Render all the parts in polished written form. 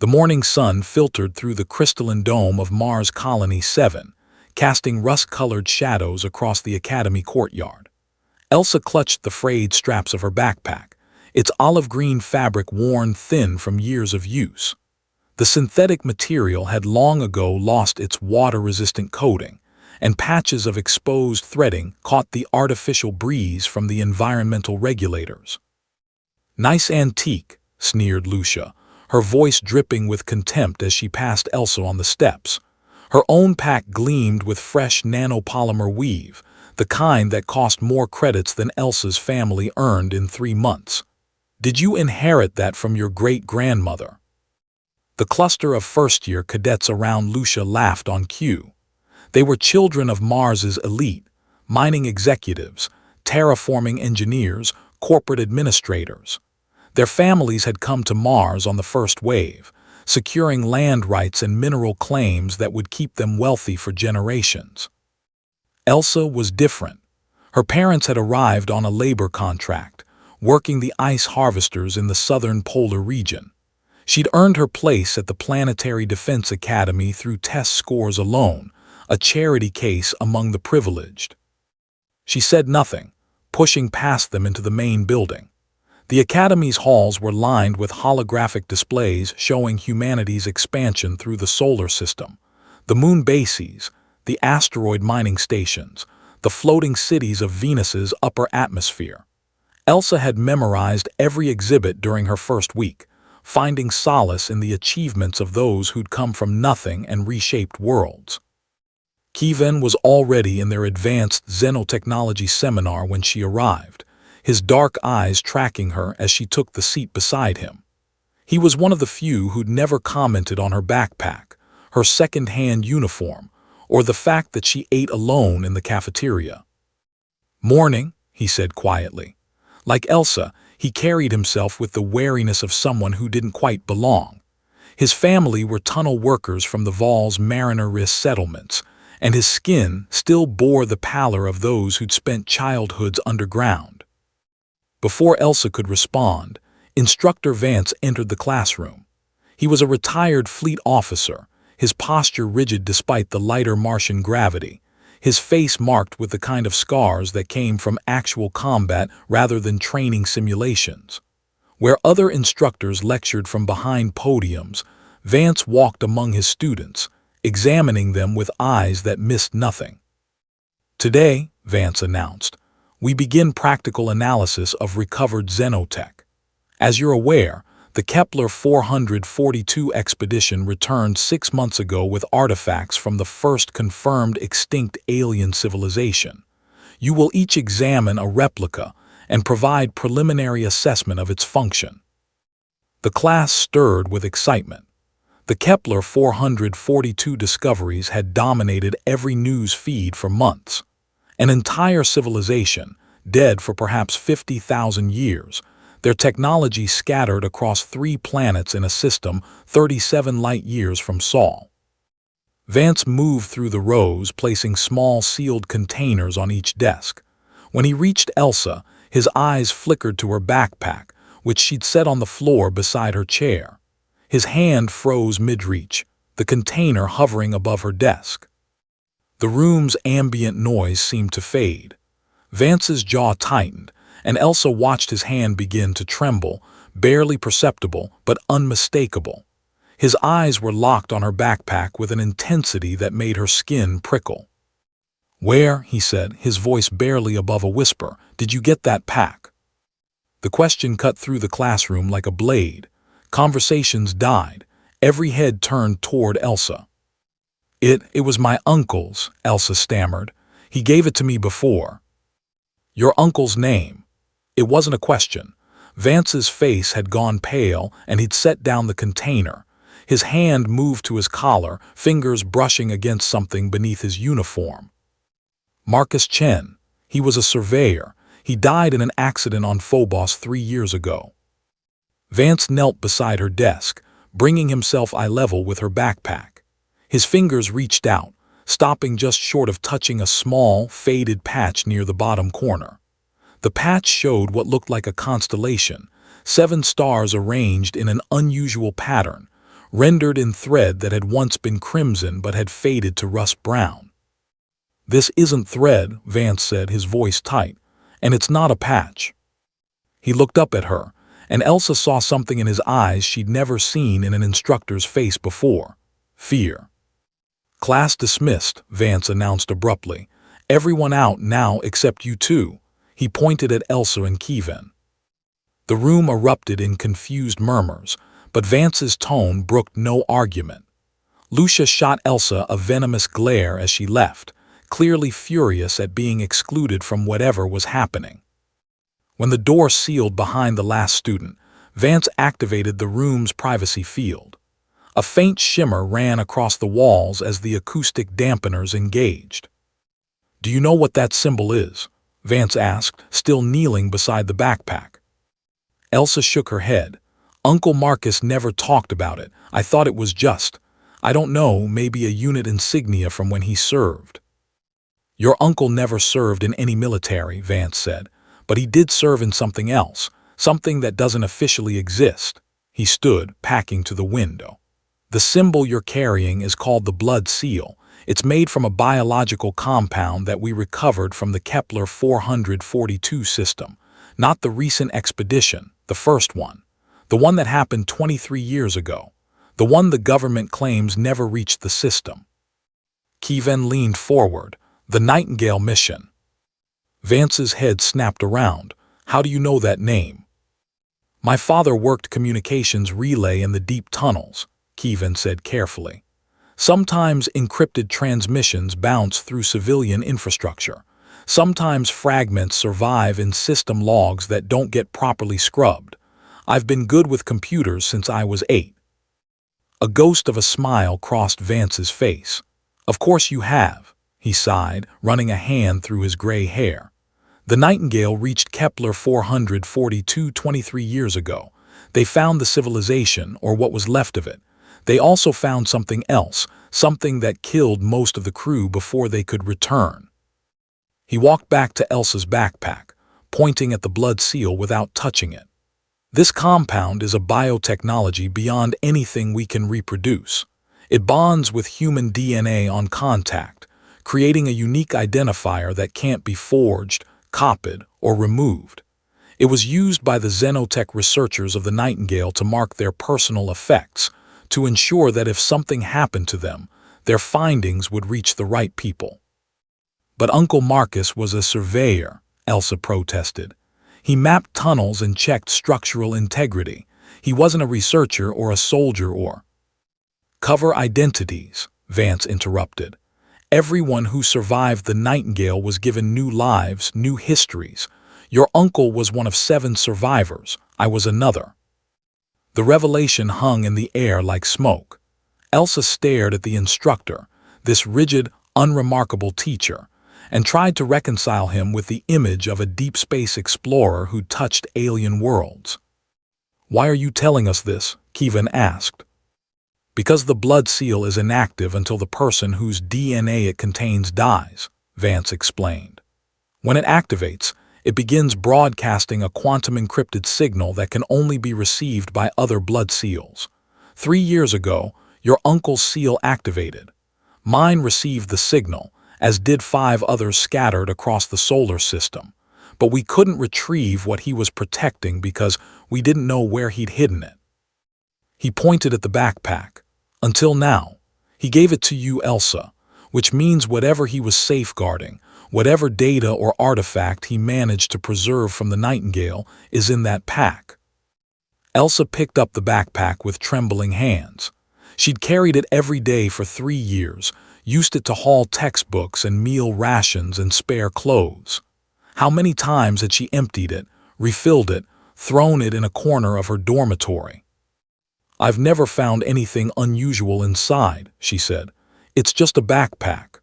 The morning sun filtered through the crystalline dome of Mars Colony 7, casting rust-colored shadows across the Academy courtyard. Elsa clutched the frayed straps of her backpack, its olive-green fabric worn thin from years of use. The synthetic material had long ago lost its water-resistant coating, and patches of exposed threading caught the artificial breeze from the environmental regulators. "Nice antique," sneered Lucia, her voice dripping with contempt as she passed Elsa on the steps. Her own pack gleamed with fresh nanopolymer weave, the kind that cost more credits than Elsa's family earned in 3 months. "Did you inherit that from your great-grandmother?" The cluster of first-year cadets around Lucia laughed on cue. They were children of Mars's elite, mining executives, terraforming engineers, corporate administrators. Their families had come to Mars on the first wave, securing land rights and mineral claims that would keep them wealthy for generations. Elsa was different. Her parents had arrived on a labor contract, working the ice harvesters in the southern polar region. She'd earned her place at the Planetary Defense Academy through test scores alone, a charity case among the privileged. She said nothing, pushing past them into the main building. The Academy's halls were lined with holographic displays showing humanity's expansion through the solar system, the moon bases, the asteroid mining stations, the floating cities of Venus's upper atmosphere. Elsa had memorized every exhibit during her first week, finding solace in the achievements of those who'd come from nothing and reshaped worlds. Kevin was already in their advanced xenotechnology seminar when she arrived, his dark eyes tracking her as she took the seat beside him. He was one of the few who'd never commented on her backpack, her second-hand uniform, or the fact that she ate alone in the cafeteria. "Morning," he said quietly. Like Elsa, he carried himself with the wariness of someone who didn't quite belong. His family were tunnel workers from the Val's Mariner Risk settlements, and his skin still bore the pallor of those who'd spent childhoods underground. Before Elsa could respond, Instructor Vance entered the classroom. He was a retired fleet officer, his posture rigid despite the lighter Martian gravity, his face marked with the kind of scars that came from actual combat rather than training simulations. Where other instructors lectured from behind podiums, Vance walked among his students, examining them with eyes that missed nothing. "Today," Vance announced, "we begin practical analysis of recovered xenotech. As you're aware, the Kepler 442 expedition returned 6 months ago with artifacts from the first confirmed extinct alien civilization. You will each examine a replica and provide preliminary assessment of its function." The class stirred with excitement. The Kepler 442 discoveries had dominated every news feed for months. An entire civilization, dead for perhaps 50,000 years, their technology scattered across 3 planets in a system 37 light-years from Sol. Vance moved through the rows, placing small sealed containers on each desk. When he reached Elsa, his eyes flickered to her backpack, which she'd set on the floor beside her chair. His hand froze mid-reach, the container hovering above her desk. The room's ambient noise seemed to fade. Vance's jaw tightened, and Elsa watched his hand begin to tremble, barely perceptible but unmistakable. His eyes were locked on her backpack with an intensity that made her skin prickle. "Where," he said, his voice barely above a whisper, "did you get that pack?" The question cut through the classroom like a blade. Conversations died. Every head turned toward Elsa. It was my uncle's," Elsa stammered. "He gave it to me before." "Your uncle's name?" It wasn't a question. Vance's face had gone pale, and he'd set down the container. His hand moved to his collar, fingers brushing against something beneath his uniform. "Marcus Chen. He was a surveyor. He died in an accident on Phobos 3 years ago." Vance knelt beside her desk, bringing himself eye level with her backpack. His fingers reached out, stopping just short of touching a small, faded patch near the bottom corner. The patch showed what looked like a constellation, 7 stars arranged in an unusual pattern, rendered in thread that had once been crimson but had faded to rust brown. "This isn't thread," Vance said, his voice tight, "and it's not a patch." He looked up at her, and Elsa saw something in his eyes she'd never seen in an instructor's face before: fear. "Class dismissed," Vance announced abruptly. "Everyone out now except you two." He pointed at Elsa and Kevin. The room erupted in confused murmurs, but Vance's tone brooked no argument. Lucia shot Elsa a venomous glare as she left, clearly furious at being excluded from whatever was happening. When the door sealed behind the last student, Vance activated the room's privacy field. A faint shimmer ran across the walls as the acoustic dampeners engaged. "Do you know what that symbol is?" Vance asked, still kneeling beside the backpack. Elsa shook her head. "Uncle Marcus never talked about it. I thought it was just, I don't know, maybe a unit insignia from when he served." "Your uncle never served in any military," Vance said, "but he did serve in something else, something that doesn't officially exist." He stood, packing to the window. "The symbol you're carrying is called the blood seal. It's made from a biological compound that we recovered from the Kepler 442 system, not the recent expedition, the first one, the one that happened 23 years ago, the one the government claims never reached the system." Kevin leaned forward. "The Nightingale mission." Vance's head snapped around. "How do you know that name?" "My father worked communications relay in the deep tunnels," Kevin said carefully. "Sometimes encrypted transmissions bounce through civilian infrastructure. Sometimes fragments survive in system logs that don't get properly scrubbed. I've been good with computers since I was 8. A ghost of a smile crossed Vance's face. "Of course you have," he sighed, running a hand through his gray hair. "The Nightingale reached Kepler 442 23 years ago. They found the civilization, or what was left of it. They also found something else, something that killed most of the crew before they could return." He walked back to Elsa's backpack, pointing at the blood seal without touching it. "This compound is a biotechnology beyond anything we can reproduce. It bonds with human DNA on contact, creating a unique identifier that can't be forged, copied, or removed. It was used by the xenotech researchers of the Nightingale to mark their personal effects, to ensure that if something happened to them, their findings would reach the right people." "But Uncle Marcus was a surveyor," Elsa protested. "He mapped tunnels and checked structural integrity. He wasn't a researcher or a soldier or—" "Cover identities," Vance interrupted. "Everyone who survived the Nightingale was given new lives, new histories. Your uncle was one of 7 survivors. I was another." The revelation hung in the air like smoke. Elsa stared at the instructor, this rigid, unremarkable teacher, and tried to reconcile him with the image of a deep space explorer who touched alien worlds. "Why are you telling us this?" Kevin asked. "Because the blood seal is inactive until the person whose DNA it contains dies," Vance explained. "When it activates, it begins broadcasting a quantum-encrypted signal that can only be received by other blood seals. 3 years ago, your uncle's seal activated. Mine received the signal, as did 5 others scattered across the solar system, but we couldn't retrieve what he was protecting because we didn't know where he'd hidden it." He pointed at the backpack. "Until now. He gave it to you, Elsa, which means whatever he was safeguarding, whatever data or artifact he managed to preserve from the Nightingale, is in that pack." Elsa picked up the backpack with trembling hands. She'd carried it every day for 3 years, used it to haul textbooks and meal rations and spare clothes. How many times had she emptied it, refilled it, thrown it in a corner of her dormitory? "I've never found anything unusual inside," she said. "It's just a backpack."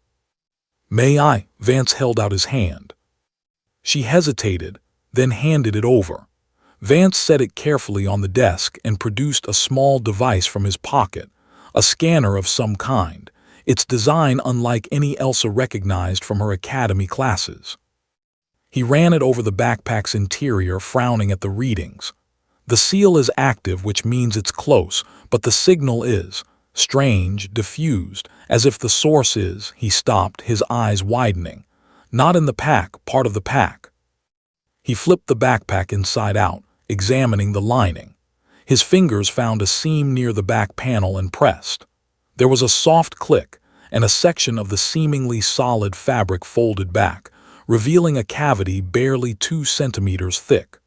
"May I?" Vance held out his hand. She hesitated, then handed it over. Vance set it carefully on the desk and produced a small device from his pocket, a scanner of some kind, its design unlike any Elsa recognized from her academy classes. He ran it over the backpack's interior, frowning at the readings. The seal is active, which means it's close, but the signal is strange, diffused, as if the source is, he stopped, his eyes widening. Not in the pack, part of the pack. He flipped the backpack inside out, examining the lining. His fingers found a seam near the back panel and pressed. There was a soft click, and a section of the seemingly solid fabric folded back, revealing a cavity barely 2 centimeters thick.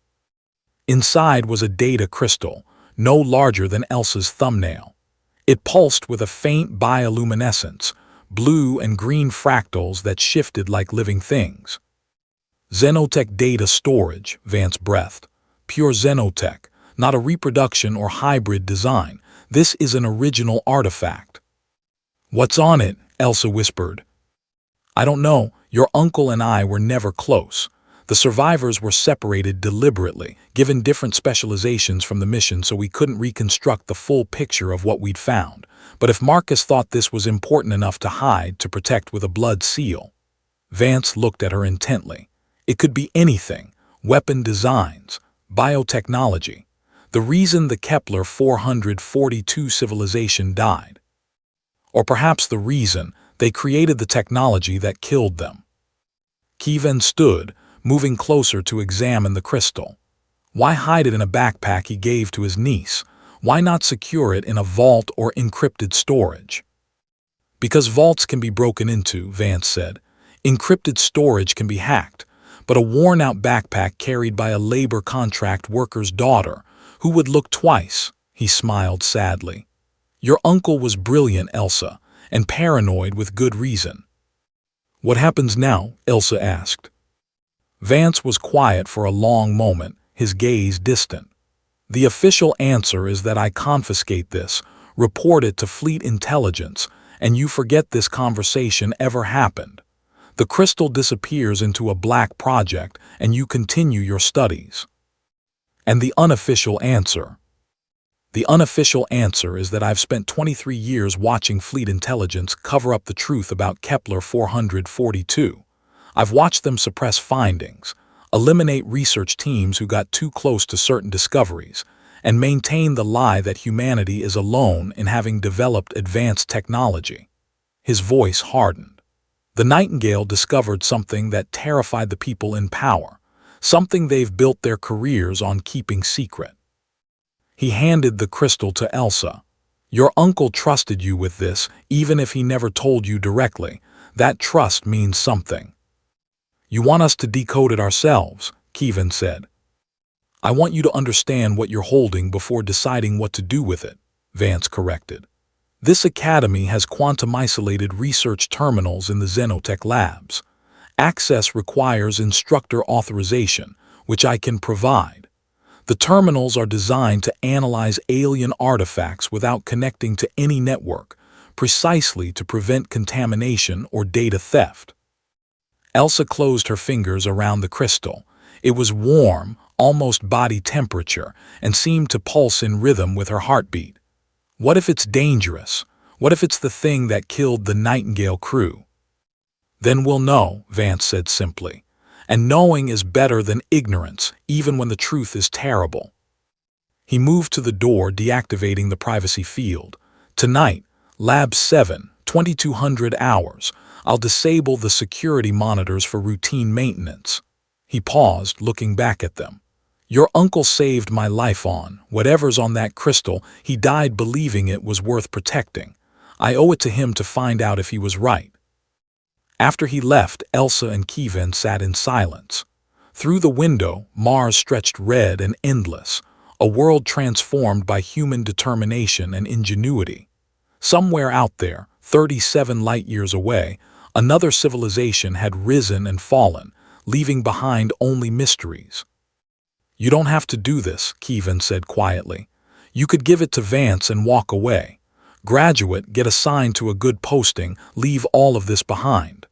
Inside was a data crystal, no larger than Elsa's thumbnail. It pulsed with a faint bioluminescence, blue and green fractals that shifted like living things. Xenotech data storage, Vance breathed. Pure Xenotech, not a reproduction or hybrid design. This is an original artifact. What's on it? Elsa whispered. I don't know. Your uncle and I were never close. The survivors were separated deliberately, given different specializations from the mission, so we couldn't reconstruct the full picture of what we'd found. But if Marcus thought this was important enough to hide, to protect with a blood seal. Vance looked at her intently. It could be anything. Weapon designs, biotechnology. The reason the Kepler 442 civilization died. Or perhaps the reason they created the technology that killed them. Kevin stood, moving closer to examine the crystal. Why hide it in a backpack he gave to his niece? Why not secure it in a vault or encrypted storage? Because vaults can be broken into, Vance said. Encrypted storage can be hacked. But a worn-out backpack carried by a labor contract worker's daughter, who would look twice, he smiled sadly. Your uncle was brilliant, Elsa, and paranoid with good reason. What happens now? Elsa asked. Vance was quiet for a long moment, his gaze distant. The official answer is that I confiscate this, report it to Fleet Intelligence, and you forget this conversation ever happened. The crystal disappears into a black project, and you continue your studies. And the unofficial answer? The unofficial answer is that I've spent 23 years watching Fleet Intelligence cover up the truth about Kepler 442. I've watched them suppress findings, eliminate research teams who got too close to certain discoveries, and maintain the lie that humanity is alone in having developed advanced technology. His voice hardened. The Nightingale discovered something that terrified the people in power, something they've built their careers on keeping secret. He handed the crystal to Elsa. Your uncle trusted you with this, even if he never told you directly. That trust means something. You want us to decode it ourselves, Kevin said. I want you to understand what you're holding before deciding what to do with it, Vance corrected. This academy has quantum-isolated research terminals in the Xenotech labs. Access requires instructor authorization, which I can provide. The terminals are designed to analyze alien artifacts without connecting to any network, precisely to prevent contamination or data theft. Elsa closed her fingers around the crystal. It was warm, almost body temperature, and seemed to pulse in rhythm with her heartbeat. What if it's dangerous? What if it's the thing that killed the Nightingale crew? Then we'll know, Vance said simply. And knowing is better than ignorance, even when the truth is terrible. He moved to the door, deactivating the privacy field. Tonight, Lab 7, 2200 hours. I'll disable the security monitors for routine maintenance. He paused, looking back at them. Your uncle saved my life on whatever's on that crystal. He died believing it was worth protecting. I owe it to him to find out if he was right. After he left, Elsa and Kevin sat in silence. Through the window, Mars stretched red and endless, a world transformed by human determination and ingenuity. Somewhere out there, 37 light-years away, another civilization had risen and fallen, leaving behind only mysteries. You don't have to do this, Kevin said quietly. You could give it to Vance and walk away. Graduate, get assigned to a good posting, leave all of this behind.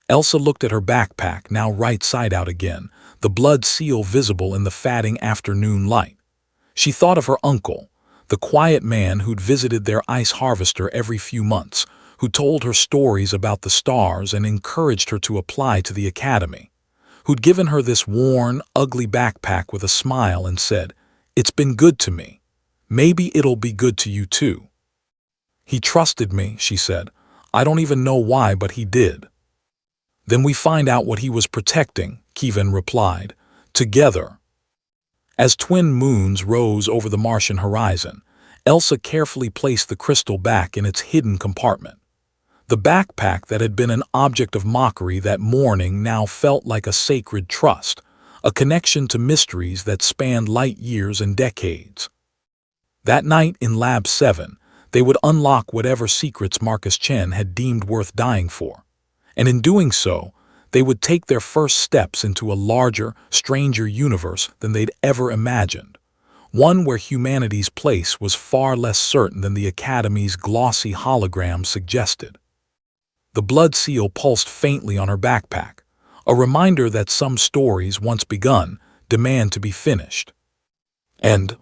Elsa looked at her backpack, now right side out again, the blood seal visible in the fading afternoon light. She thought of her uncle, the quiet man who'd visited their ice harvester every few months, who told her stories about the stars and encouraged her to apply to the academy, who'd given her this worn, ugly backpack with a smile and said, It's been good to me. Maybe it'll be good to you too. He trusted me, she said. I don't even know why, but he did. Then we find out what he was protecting, Kevin replied. Together. As twin moons rose over the Martian horizon, Elsa carefully placed the crystal back in its hidden compartment. The backpack that had been an object of mockery that morning now felt like a sacred trust, a connection to mysteries that spanned light years and decades. That night in Lab 7, they would unlock whatever secrets Marcus Chen had deemed worth dying for. And in doing so, they would take their first steps into a larger, stranger universe than they'd ever imagined. One where humanity's place was far less certain than the Academy's glossy hologram suggested. The blood seal pulsed faintly on her backpack, a reminder that some stories, once begun, demand to be finished. And